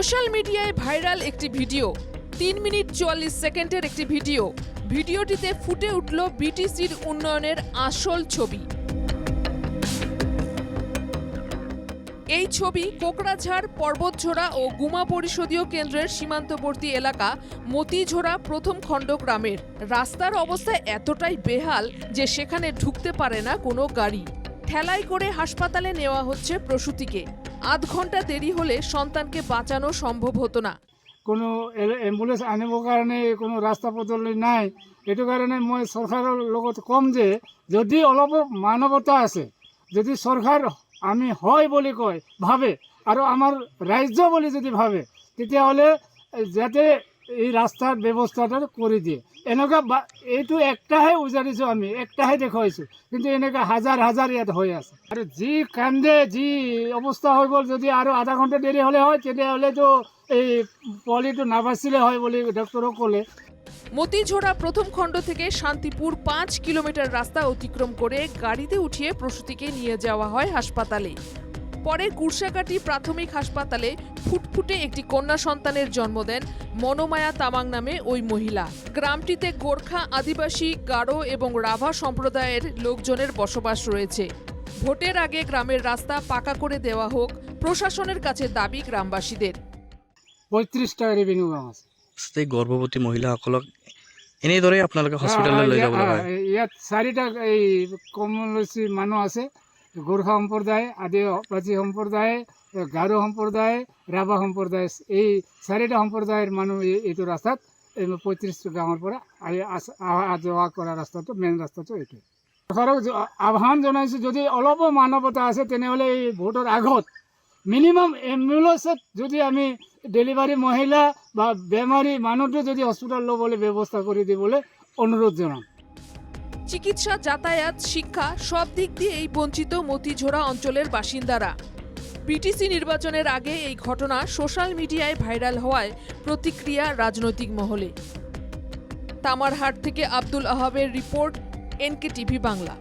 Social মিডিয়ায় viral একটি video, 3 minute 44 সেকেন্ডের একটি ভিডিও। ভিডিওটিতে ফুটে উঠল বিটিসির উন্নয়নের আসল ছবি। এই ছবি কোকড়াঝাড়, পর্বতঝোড়া ও গুমা পরিষদীয় কেন্দ্রের সীমান্তবর্তী এলাকা মতিঝোড়া প্রথম খণ্ড গ্রামের। রাস্তার অবস্থা এতটাই বেহাল যে সেখানে ঢুকতে পারে না কোনো গাড়ি। ঠেলাই করে হাসপাতালে নেওয়া হচ্ছে প্রসূতিকে। আধ ঘন্টা দেরি হলে সন্তানকে বাঁচানো সম্ভব হতো না। কোনো এম্বুলেন্স আনিব কাৰণে কোনো ৰাস্তা পদূলি নাই। এইটো কাৰণে মই চৰকাৰৰ লগত ক'ম যে যদি অলপ মানৱতা আছে, যদি চৰকাৰ আমি হয় বুলি কয় ভাবে আৰু আমাৰ ৰাজ্য বুলি যদি ভাবে, তেতিয়াহ'লে যাতে এই ৰাস্তাৰ ব্যৱস্থাটো কৰি দিয়ে। এনেকুৱা এইটো একটাহে উজাৰিছোঁ, আমি একটাহে দেখুৱাইছোঁ, কিন্তু এনেকুৱা হাজাৰ হাজাৰ ইয়াত হৈ আছে। আৰু যি কান্দে, যি অৱস্থা হৈ গ'ল, যদি আৰু আধা ঘণ্টা দেৰি হ'লে হয় তেতিয়াহ'লেতো এই পোৱালিটো নাবাচিলে হয় বুলি ডক্টৰক ক'লে। মতিঝোড়া প্রথম খণ্ড থেকে শান্তিপুর 5 কিলোমিটার রাস্তা অতিক্রম করে গাড়িতে উঠিয়ে প্রসূতিকে নিয়ে যাওয়া হয় হাসপাতালে। পরে কুরসাকাটি প্রাথমিক হাসপাতালে ফুটফুটে একটি কন্যা সন্তানের জন্ম দেন মনোমায়া তামাং নামে ওই মহিলা। গ্রামটিতে গোর্খা, আদিবাসী, গারো এবং রাভা সম্প্রদায়ের লোকজনের বসবাস রয়েছে। ভোটের আগে গ্রামের রাস্তা পাকা করে দেওয়া হোক, প্ৰশাসনের কাছে দাবি গ্রামবাসীদের। 35টা ৰেভিনিউ গাঁও আছে। গৰ্ভৱতী মহিলাসকলক এনেদৰে আপোনালোকে হস্পিটেললৈ লৈ যাবলৈ হয়। ইয়াত 4টা এই কমলচী মানুহ আছে। গোৰ্খা সম্প্ৰদায়, আদিবাসী সম্প্ৰদায়, গাৰো সম্প্ৰদায়, ৰাভা সম্প্ৰদায়। এই 4টা সম্প্ৰদায়ৰ মানুহ এইটো ৰাস্তাত 35 গাঁৱৰ পৰা অহা যোৱা কৰা ৰাস্তাটো, মেইন ৰাস্তাটো এইটো। চৰকাৰক আহ্বান জনাইছোঁ, যদি অলপ মানৱতা আছে তেনেহ'লে এই ভোটৰ আগত মিনিমাম এম্বুলেন্সত যদি আমি ডেলিভারি মহিলা বা বেমারি মানুহটো যদি হস্পিটাল ল'বলৈ ব্যৱস্থা কৰি দিবলৈ অনুৰোধ জনাম। চিকিৎসা, যাতায়াত, শিক্ষা সব দিক দিয়ে এই বঞ্চিত মতিঝোড়া অঞ্চলের বাসিন্দারা। বিটিসি নির্বাচনের আগে এই ঘটনা সোশ্যাল মিডিয়ায় ভাইরাল হওয়ায় প্রতিক্রিয়া রাজনৈতিক মহলে। তামারহাট থেকে আব্দুল আহাবের রিপোর্ট, এনকে টিভি বাংলা।